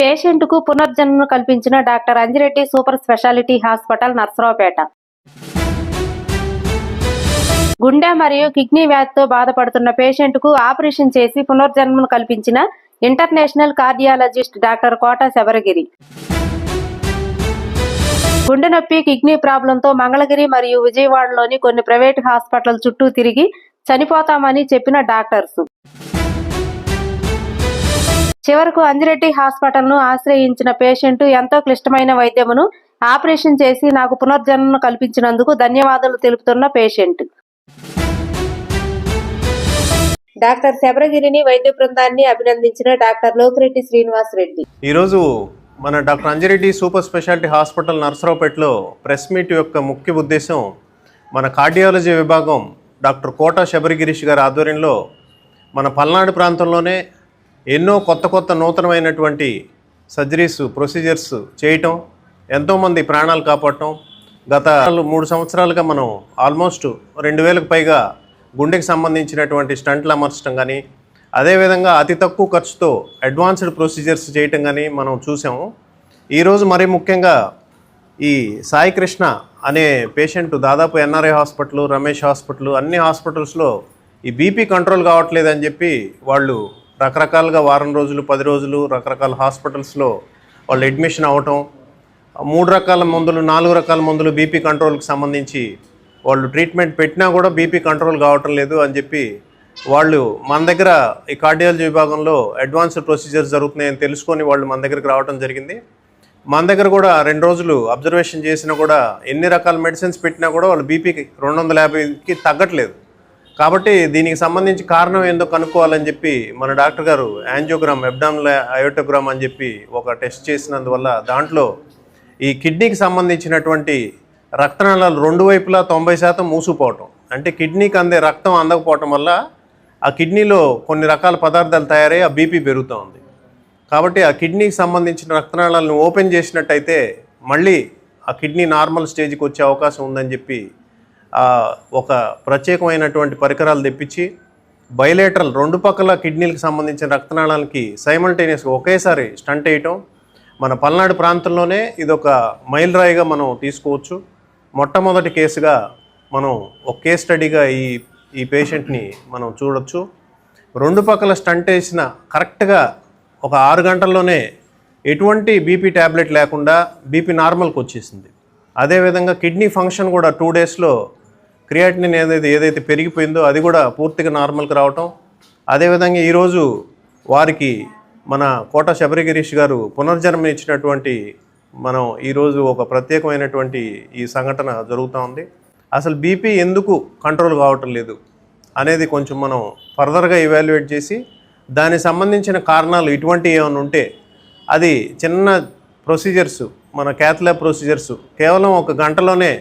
పేషెంట్కు పునర్జన్మను కల్పించిన doctor Anjireddy super speciality hospital Narasaraopet. గుండె మరియు కిడ్నీ వ్యాధితో బాధపడుతున్న పేషెంట్కు ఆపరేషన్ చేసి పునర్జన్మను కల్పించిన ఇంటర్నేషనల్ కార్డియాలజిస్ట్ డాక్టర్ కోట శబరగిరి. గుండె నొప్పి, కిడ్నీ ప్రాబ్లంతో మంగళగిరి మరియు విజయవాడలోని కొన్ని ప్రైవేట్ హాస్పిటల్ చుట్టూ తిరిగి చనిపోతామని చెప్పిన డాక్టర్స్ చివరకు అంజిరెడ్డి హాస్పిటల్ను ఆశ్రయించిన పేషెంట్ ఎంతో క్లిష్టమైన వైద్యమును ఆపరేషన్ చేసి నాకు పునర్జన్మను కల్పించినందుకు ధన్యవాదాలు తెలుపుతున్న పేషెంట్. డాక్టర్ శబరగిరిని వైద్య బృందాన్ని అభినందించిన డాక్టర్ లోకిరెడ్డి శ్రీనివాస్ రెడ్డి. ఈరోజు మన doctor Anjireddy super speciality hospital నర్సరావుపేటలో ప్రెస్ మీట్ యొక్క ముఖ్య ఉద్దేశం మన కార్డియాలజీ విభాగం డాక్టర్ కోట శబరిగిరీష్ గారి ఆధ్వర్యంలో మన పల్నాడు ప్రాంతంలోనే ఎన్నో కొత్త నూతనమైనటువంటి సర్జరీస్ ప్రొసీజర్స్ చేయటం, ఎంతోమంది ప్రాణాలు కాపాడటం. గత 3 సంవత్సరాలుగా మనం ఆల్మోస్ట్ 2000కు పైగా గుండెకి సంబంధించినటువంటి స్టంట్లు అమర్చడం కానీ, అదేవిధంగా అతి తక్కువ ఖర్చుతో అడ్వాన్స్డ్ ప్రొసీజర్స్ చేయటం కానీ మనం చూసాము. ఈరోజు మరీ ముఖ్యంగా ఈ సాయి కృష్ణ అనే పేషెంట్ దాదాపు ఎన్ఆర్ఐ హాస్పిటల్, రమేష్ హాస్పిటల్, అన్ని హాస్పిటల్స్లో ఈ బీపీ కంట్రోల్ కావట్లేదని చెప్పి వాళ్ళు రకరకాలుగా వారం రోజులు, 10 రోజులు రకరకాల హాస్పిటల్స్లో వాళ్ళు అడ్మిషన్ అవ్వటం, 3 రకాల మందులు, 4 రకాల మందులు బీపీ కంట్రోల్కి సంబంధించి వాళ్ళు ట్రీట్మెంట్ పెట్టినా కూడా బీపీ కంట్రోల్ కావటం లేదు అని చెప్పి వాళ్ళు మన దగ్గర ఈ కార్డియాలజీ విభాగంలో అడ్వాన్స్డ్ ప్రొసీజర్స్ జరుగుతున్నాయని తెలుసుకొని వాళ్ళు మన దగ్గరికి రావడం జరిగింది. మన దగ్గర కూడా 2 రోజులు అబ్జర్వేషన్ చేసినా కూడా ఎన్ని రకాల మెడిసిన్స్ పెట్టినా కూడా వాళ్ళు బీపీకి 250కి తగ్గట్లేదు. కాబట్టి దీనికి సంబంధించి కారణం ఏందో కనుక్కోవాలని చెప్పి మన డాక్టర్ గారు యాంజియోగ్రామ్, అబ్డామినల్ అయోటోగ్రామ్ అని చెప్పి ఒక టెస్ట్ చేసినందువల్ల దాంట్లో ఈ కిడ్నీకి సంబంధించినటువంటి రక్తనాళాలు 2 వైపులా 90% మూసుకుపోవటం, అంటే కిడ్నీకి అందే రక్తం అందకపోవటం వల్ల ఆ కిడ్నీలో కొన్ని రకాల పదార్థాలు తయారై ఆ బీపీ పెరుగుతూ ఉంది. కాబట్టి ఆ కిడ్నీకి సంబంధించిన రక్తనాళాలను ఓపెన్ చేసినట్టయితే మళ్ళీ ఆ కిడ్నీ నార్మల్ స్టేజ్కి వచ్చే అవకాశం ఉందని చెప్పి ఒక ప్రత్యేకమైనటువంటి పరికరాలు తెప్పించి బైలేటరల్ 2 పక్కల కిడ్నీలకు సంబంధించిన రక్తనాళాలకి సైమల్టేనియస్గా ఒకేసారి స్టంట్ వేయటం మన పల్నాడు ప్రాంతంలోనే ఇదొక మైలురాయిగా మనం తీసుకోవచ్చు. మొట్టమొదటి కేసుగా మనం ఒక కేస్ స్టడీగా ఈ పేషెంట్ని మనం చూడొచ్చు. 2 పక్కల స్టంట్ వేసిన కరెక్ట్గా ఒక 6 గంటల్లోనే ఎటువంటి బీపీ ట్యాబ్లెట్ లేకుండా బీపీ నార్మల్కి వచ్చేసింది. అదేవిధంగా కిడ్నీ ఫంక్షన్ కూడా 2 డేస్లో క్రియాటినిన్ ఏదైతే పెరిగిపోయిందో అది కూడా పూర్తిగా నార్మల్కి రావటం. అదేవిధంగా ఈరోజు వారికి మన కోట శబరిగిరీష్ గారు పునర్జన్మ ఇచ్చినటువంటి మనం ఈరోజు ఒక ప్రత్యేకమైనటువంటి ఈ సంఘటన జరుగుతూ ఉంది. అసలు బీపీ ఎందుకు కంట్రోల్ కావటం లేదు అనేది కొంచెం మనం ఫర్దర్గా ఇవాల్యుయేట్ చేసి దానికి సంబంధించిన కారణాలు ఇటువంటి ఏమైనా ఉంటే అది చిన్న ప్రొసీజర్స్, మన క్యాథ్లాబ్ ప్రొసీజర్స్ కేవలం 1 గంటలోనే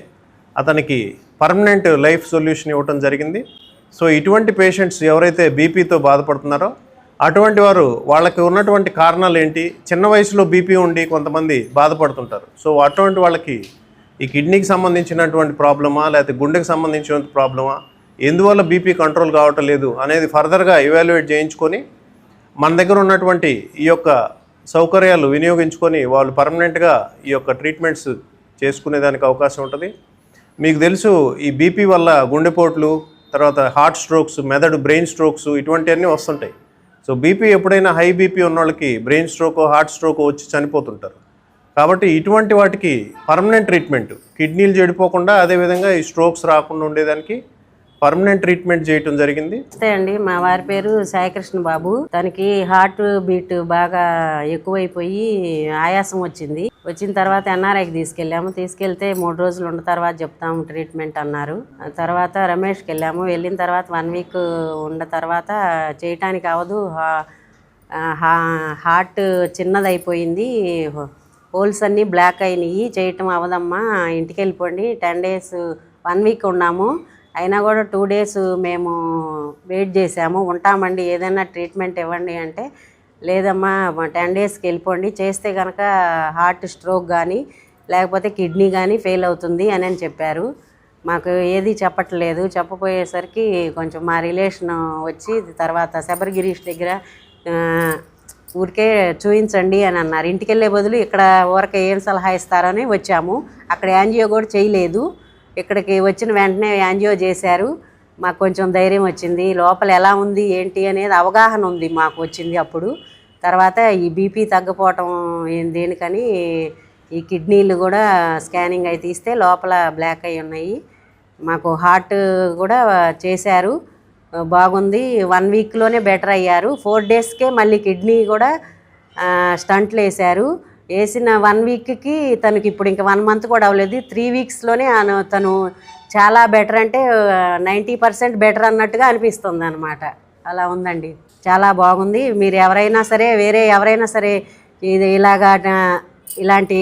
అతనికి పర్మనెంట్ లైఫ్ సొల్యూషన్ ఇవ్వటం జరిగింది. సో ఇటువంటి పేషెంట్స్ ఎవరైతే బీపీతో బాధపడుతున్నారో అటువంటి వారు వాళ్ళకి ఉన్నటువంటి కారణాలు ఏంటి, చిన్న వయసులో బీపీ ఉండి కొంతమంది బాధపడుతుంటారు. సో అటువంటి వాళ్ళకి ఈ కిడ్నీకి సంబంధించినటువంటి ప్రాబ్లమా లేకపోతే గుండెకి సంబంధించిన ప్రాబ్లమా, ఎందువల్ల బీపీ కంట్రోల్ కావటం లేదు అనేది ఫర్దర్గా ఇవాల్యుయేట్ చేయించుకొని మన దగ్గర ఉన్నటువంటి ఈ యొక్క సౌకర్యాలు వినియోగించుకొని వాళ్ళు పర్మనెంట్గా ఈ యొక్క ట్రీట్మెంట్స్ చేసుకునేదానికి అవకాశం ఉంటుంది. మీకు తెలుసు ఈ బీపీ వల్ల గుండెపోట్లు, తర్వాత హార్ట్ స్ట్రోక్స్, మెదడు బ్రెయిన్ స్ట్రోక్స్ ఇటువంటివన్నీ వస్తుంటాయి. సో బీపీ ఎప్పుడైనా హై బీపీ ఉన్న వాళ్ళకి బ్రెయిన్ స్ట్రోక్, హార్ట్ స్ట్రోక్ వచ్చి చనిపోతుంటారు. కాబట్టి ఇటువంటి వాటికి పర్మనెంట్ ట్రీట్మెంట్, కిడ్నీలు చెడిపోకుండా అదేవిధంగా ఈ స్ట్రోక్స్ రాకుండా ఉండేదానికి పర్మనెంట్ ట్రీట్మెంట్ చేయటం జరిగింది. నమస్తే అండి, మా వారి పేరు సాయికృష్ణ బాబు. తనకి హార్ట్ బీట్ బాగా ఎక్కువైపోయి ఆయాసం వచ్చిన తర్వాత ఎన్ఆర్ఐకి తీసుకెళ్తే 3 రోజులు ఉన్న తర్వాత చెప్తాము ట్రీట్మెంట్ అన్నారు. తర్వాత రమేష్కి వెళ్ళిన తర్వాత 1 వీక్ ఉన్న తర్వాత చేయటానికి అవదు, హార్ట్ చిన్నదైపోయింది, హోల్స్ అన్నీ బ్లాక్ అయినాయి, చేయటం అవదమ్మా, ఇంటికి వెళ్ళిపోండి, 10 డేస్ 1 వీక్ ఉన్నాము, అయినా కూడా 2 డేస్ మేము వెయిట్ చేసాము, ఉంటామండి, ఏదైనా ట్రీట్మెంట్ ఇవ్వండి అంటే లేదమ్మా 10 డేస్కి వెళ్ళిపోండి, చేస్తే కనుక హార్ట్ స్ట్రోక్ కానీ లేకపోతే కిడ్నీ కానీ ఫెయిల్ అవుతుంది అని చెప్పారు. మాకు ఏది చెప్పట్లేదు. చెప్పపోయేసరికి కొంచెం మా రిలేషన్ వచ్చి తర్వాత శబరిగిరీష్ దగ్గర ఊరికే చూపించండి అని అన్నారు. ఇంటికి వెళ్ళే బదులు ఇక్కడ ఊరికే ఏం సలహా ఇస్తారని వచ్చాము. అక్కడ యాంజియో కూడా చేయలేదు. ఇక్కడికి వచ్చిన వెంటనే యాంజియో చేశారు. మాకు కొంచెం ధైర్యం వచ్చింది. లోపల ఎలా ఉంది ఏంటి అనేది అవగాహన ఉంది మాకు వచ్చింది అప్పుడు. తర్వాత ఈ బీపీ తగ్గిపోవటం దేనికని ఈ కిడ్నీలు కూడా స్కానింగ్ అయి తీస్తే లోపల బ్లాక్ అయి ఉన్నాయి. మాకు హార్ట్ కూడా చేశారు, బాగుంది. 1 వీక్లోనే బెటర్ అయ్యారు. 4 డేస్కే మళ్ళీ కిడ్నీ కూడా స్టంట్లు వేశారు. వేసిన 1 వీక్కి తనకి ఇప్పుడు ఇంకా 1 మంత్ కూడా అవ్వలేదు. 3 వీక్స్లోనే తను చాలా బెటర్, అంటే 90% బెటర్ అన్నట్టుగా అనిపిస్తుంది అనమాట. అలా ఉందండి, చాలా బాగుంది. మీరు ఎవరైనా సరే, వేరే ఎవరైనా సరే ఇది ఇలాంటి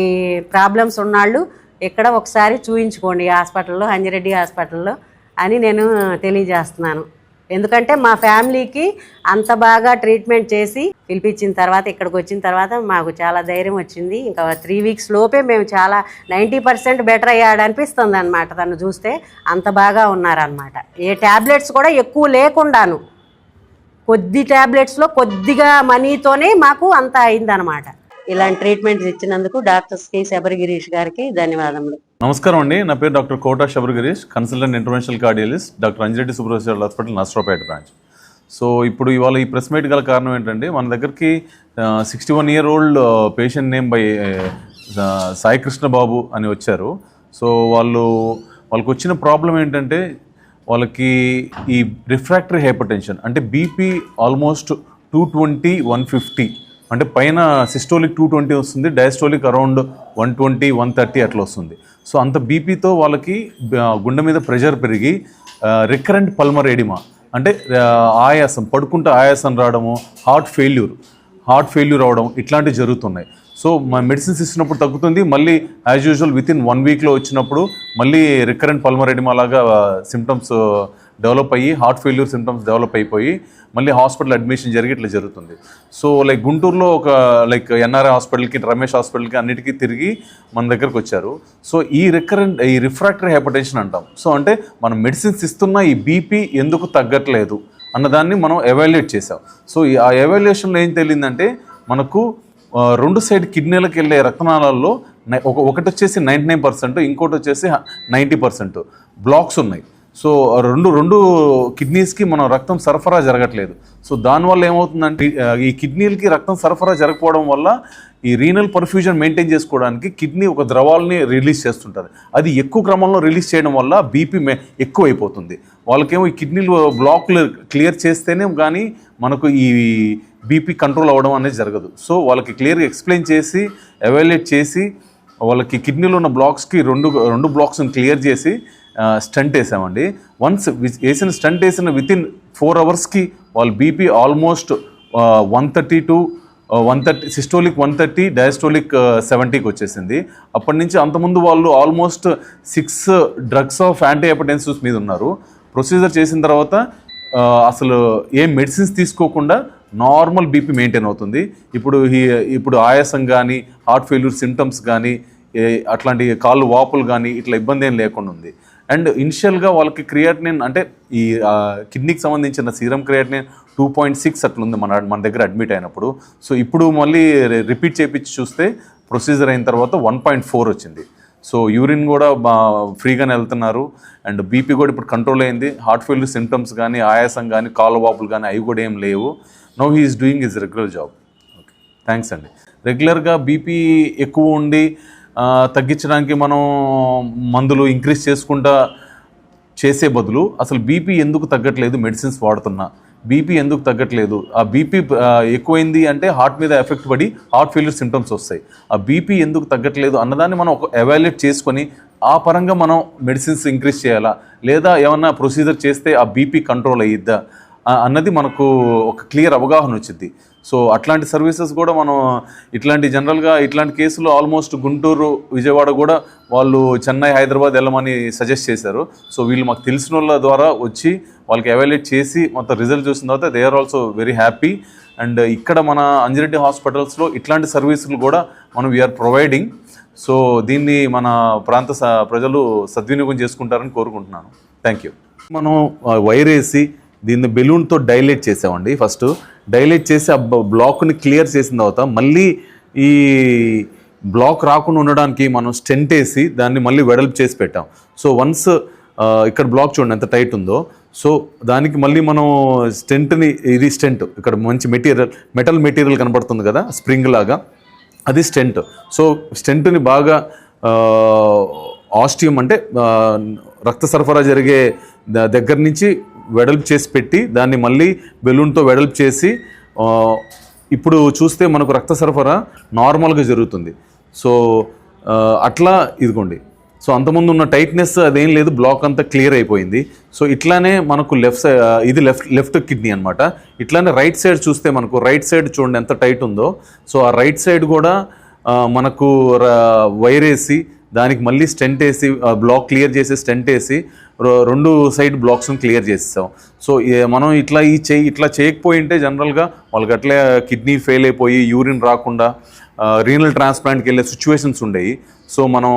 ప్రాబ్లమ్స్ ఉన్నాళ్ళు ఇక్కడ ఒకసారి చూయించుకోండి హాస్పిటల్లో, అంజిరెడ్డి హాస్పిటల్లో అని నేను తెలియజేస్తున్నాను. ఎందుకంటే మా ఫ్యామిలీకి అంత బాగా ట్రీట్మెంట్ చేసి పిలిపించిన తర్వాత, ఇక్కడికి వచ్చిన తర్వాత మాకు చాలా ధైర్యం వచ్చింది. ఇంకా 3 వీక్స్ లోపే మేము చాలా 90% బెటర్ అయ్యాడు అనిపిస్తుంది అనమాట. తను చూస్తే అంత బాగా ఉన్నారనమాట. ఏ ట్యాబ్లెట్స్ కూడా ఎక్కువ లేకుండాను, కొద్ది ట్యాబ్లెట్స్లో కొద్దిగా మనీతోనే మాకు అంత అయిందనమాట. ఇలాంటి ట్రీట్మెంట్స్ ఇచ్చినందుకు డాక్టర్ కె శబరిగిరీష్ గారికి ధన్యవాదములు. నమస్కారం అండి, నా పేరు doctor Kota Sabarigirish, consultant interventional cardiologist, doctor Anjireddy super speciality hospital, Narasaraopet branch. So ఇప్పుడు ఇవాళ ఈ ప్రెస్ మీట్ గల కారణం ఏంటంటే, మన దగ్గరికి 61-year-old patient name by Sai Krishna Babu అని వచ్చారు. సో వాళ్ళకి వచ్చిన ప్రాబ్లం ఏంటంటే, వాళ్ళకి ఈ రిఫ్రాక్టరీ హైపర్టెన్షన్, అంటే బీపీ ఆల్మోస్ట్ 220-150, అంటే పైన సిస్టోలిక్ 220 వస్తుంది, డయాస్టోలిక్ అరౌండ్ 120-130 అట్లా వస్తుంది. సో అంత బీపీతో వాళ్ళకి గుండె మీద ప్రెషర్ పెరిగి రికరెంట్ పల్మర్ ఎడిమా, అంటే ఆయాసం, పడుకుంటే ఆయాసం రావడము, హార్ట్ ఫెయిల్యూర్ అవడం, ఇట్లాంటివి జరుగుతున్నాయి. సో మెడిసిన్స్ ఇస్తున్నప్పుడు తగ్గుతుంది, మళ్ళీ యాజ్ యూజువల్ వితిన్ 1 వీక్లో వచ్చినప్పుడు మళ్ళీ రికరెంట్ పల్మర్ ఎడిమా లాగా సిమ్టమ్స్ డెవలప్ అయ్యి, హార్ట్ ఫెయిల్యూర్ సిమ్టమ్స్ డెవలప్ అయిపోయి మళ్ళీ హాస్పిటల్ అడ్మిషన్ జరిగి ఇట్లా జరుగుతుంది. సో లైక్ గుంటూరులో ఒక ఎన్ఆర్ఐ హాస్పిటల్కి, రమేష్ హాస్పిటల్కి అన్నిటికీ తిరిగి మన దగ్గరకు వచ్చారు. సో ఈ రిఫ్రాక్టరీ హైపర్టెన్షన్ అంటాం. సో అంటే మనం మెడిసిన్స్ ఇస్తున్న ఈ బీపీ ఎందుకు తగ్గట్లేదు అన్నదాన్ని మనం ఎవాల్యుయేట్ చేసాం. సో ఆ ఎవాల్యుయేషన్లో ఏం తెలియదంటే, మనకు 2 సైడ్ కిడ్నీలకు వెళ్ళే రక్తనాళాల్లో ఒకటి వచ్చేసి 99%, ఇంకోటి వచ్చేసి 90% బ్లాక్స్ ఉన్నాయి. సో రెండు కిడ్నీస్కి మనం రక్తం సరఫరా జరగట్లేదు. సో దానివల్ల ఏమవుతుందంటే, ఈ కిడ్నీలకి రక్తం సరఫరా జరగకపోవడం వల్ల ఈ రీనల్ పర్ఫ్యూజన్ మెయింటైన్ చేసుకోవడానికి కిడ్నీ ఒక ద్రవాలని రిలీజ్ చేస్తుంటుంది. అది ఎక్కువ క్రమంలో రిలీజ్ చేయడం వల్ల బీపీ ఎక్కువ అయిపోతుంది. వాళ్ళకేమో ఈ కిడ్నీలు బ్లాక్లు క్లియర్ చేస్తేనే కానీ మనకు ఈ బీపీ కంట్రోల్ అవ్వడం అనేది జరగదు. సో వాళ్ళకి క్లియర్గా ఎక్స్ప్లెయిన్ చేసి, ఎవాల్యుయేట్ చేసి, వాళ్ళకి కిడ్నీలో ఉన్న బ్లాక్స్కి రెండు బ్లాక్స్ని క్లియర్ చేసి స్టంట్ వేసామండి. వన్స్ స్టంట్ వేసిన వితిన్ 4 అవర్స్కి వాళ్ళ బీపీ ఆల్మోస్ట్ 130 సిస్టోలిక్ 130, డయాస్టోలిక్ 70కి వచ్చేసింది. అప్పటి నుంచి అంతకుముందు వాళ్ళు ఆల్మోస్ట్ 6 డ్రగ్స్ ఆఫ్ యాంటీ హైపర్టెన్సివ్స్ మీద ఉన్నారు. ప్రొసీజర్ చేసిన తర్వాత అసలు ఏం మెడిసిన్స్ తీసుకోకుండా నార్మల్ బీపీ మెయింటైన్ అవుతుంది. ఇప్పుడు ఆయాసం కానీ, హార్ట్ ఫెయిల్యూర్ సిమ్టమ్స్ కానీ, అట్లాంటి కాళ్ళు వాపులు కానీ ఇట్లా ఇబ్బంది ఏం లేకుండా ఉంది. అండ్ ఇనిషియల్గా వాళ్ళకి క్రియాటినిన్, అంటే ఈ కిడ్నీకి సంబంధించిన సీరం క్రియాటినిన్ 2.6 అట్లా ఉంది మన దగ్గర అడ్మిట్ అయినప్పుడు. సో ఇప్పుడు మళ్ళీ రిపీట్ చేయించి చూస్తే ప్రొసీజర్ అయిన తర్వాత 1.4 వచ్చింది. సో యూరిన్ కూడా ఫ్రీగానే వెళ్తున్నారు. అండ్ బీపీ కూడా ఇప్పుడు కంట్రోల్ అయింది. హార్ట్ ఫెయిల్యూర్ సిమ్టమ్స్ కానీ, ఆయాసం కానీ, కాళ్ళ వాపులు కానీ అవి కూడా ఏం లేవు. Now he is doing his regular job. Okay, thanks అండి. రెగ్యులర్గా బీపీ ఎక్కువ ఉండి తగ్గించడానికి మనం మందులు ఇంక్రీజ్ చేసుకుంటా చేసే బదులు, అసలు బీపీ ఎందుకు తగ్గట్లేదు, మెడిసిన్స్ వాడుతున్నా బీపీ ఎందుకు తగ్గట్లేదు, ఆ బీపీ ఎక్కువైంది అంటే హార్ట్ మీద ఎఫెక్ట్ పడి హార్ట్ ఫెయిల్యూర్ సిమ్టమ్స్ వస్తాయి, ఆ బీపీ ఎందుకు తగ్గట్లేదు అన్నదాన్ని మనం ఒక ఎవాల్యుయేట్ చేసుకొని ఆ పరంగా మనం మెడిసిన్స్ ఇంక్రీజ్ చేయాలా, లేదా ఏమన్నా ప్రొసీజర్ చేస్తే ఆ బీపీ కంట్రోల్ అయ్యిద్దా అన్నది మనకు ఒక క్లియర్ అవగాహన వచ్చింది. సో అట్లాంటి సర్వీసెస్ కూడా మనం జనరల్గా ఇట్లాంటి కేసులు ఆల్మోస్ట్ గుంటూరు, విజయవాడ కూడా వాళ్ళు చెన్నై, హైదరాబాద్ వెళ్ళమని సజెస్ట్ చేశారు. సో వీళ్ళు మాకు తెలిసిన వాళ్ళ ద్వారా వచ్చి వాళ్ళకి ఎవాల్యుయేట్ చేసి మొత్తం రిజల్ట్ చూసిన తర్వాత they are also very happy. And ఇక్కడ మన అంజిరెడ్డి హాస్పిటల్స్లో ఇట్లాంటి సర్వీసులు కూడా మనం వీఆర్ ప్రొవైడింగ్. సో దీన్ని మన ప్రాంత ప్రజలు సద్వినియోగం చేసుకుంటారని కోరుకుంటున్నాను. Thank you. మనం వైర్ వేసి దీన్ని బెలూన్తో డైలేట్ చేసామండి. ఫస్ట్ డైలేట్ చేసి ఆ బ్లాక్ని క్లియర్ చేసిన తర్వాత మళ్ళీ ఈ బ్లాక్ రాకుండా ఉండడానికి మనం స్టెంట్ వేసి దాన్ని మళ్ళీ వెడల్పు చేసి పెట్టాం. సో వన్స్ ఇక్కడ బ్లాక్ చూడండి ఎంత టైట్ ఉందో. సో దానికి మళ్ళీ మనం స్టెంట్ని, ఇది స్టెంట్, ఇక్కడ మంచి మెటల్ మెటీరియల్ కనబడుతుంది కదా స్ప్రింగ్ లాగా, అది స్టెంట్. సో స్టెంట్ని బాగా ఆస్టియం అంటే రక్త సరఫరా జరిగే దగ్గర నుంచి వెడల్పు చేసి పెట్టి దాన్ని మళ్ళీ బెలూన్తో వెడల్పు చేసి ఇప్పుడు చూస్తే మనకు రక్త సరఫరా నార్మల్గా జరుగుతుంది. సో అట్లా ఇదిగోండి. సో అంతకుముందు ఉన్న టైట్నెస్ అదేం లేదు, బ్లాక్ అంతా క్లియర్ అయిపోయింది. సో ఇట్లానే మనకు ఇది లెఫ్ట్ కిడ్నీ అనమాట. ఇట్లానే రైట్ సైడ్ చూస్తే మనకు రైట్ సైడ్ చూడండి ఎంత టైట్ ఉందో. సో ఆ రైట్ సైడ్ కూడా మనకు వైర్ వేసి దానికి మళ్ళీ స్టెంట్ వేసి బ్లాక్ క్లియర్ చేసి స్టెంట్ వేసి 2 సైడ్ బ్లాక్స్ని క్లియర్ చేసేసాం. సో మనం ఇట్లా చేయకపోయింటే జనరల్గా వాళ్ళకి అట్లే కిడ్నీ ఫెయిల్ అయిపోయి యూరిన్ రాకుండా రీనల్ ట్రాన్స్ప్లాంట్కి వెళ్ళే సిచ్యువేషన్స్ ఉండేవి. సో మనం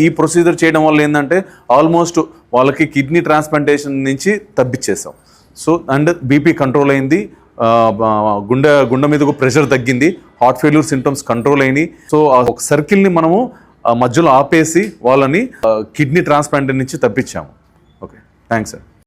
ఈ ప్రొసీజర్ చేయడం వల్ల ఏంటంటే ఆల్మోస్ట్ వాళ్ళకి కిడ్నీ ట్రాన్స్ప్లాంటేషన్ నుంచి తప్పించేసాం. సో అండ్ బీపీ కంట్రోల్ అయింది, గుండె మీదకు ప్రెషర్ తగ్గింది, హార్ట్ ఫెయిల్యూర్ సింటమ్స్ కంట్రోల్ అయినాయి. సో ఒక సర్కిల్ని మనము మధ్యలో ఆపేసి వాళ్ళని కిడ్నీ ట్రాన్స్ప్లాంట్ నుంచి తప్పించాము. Okay, thanks sir.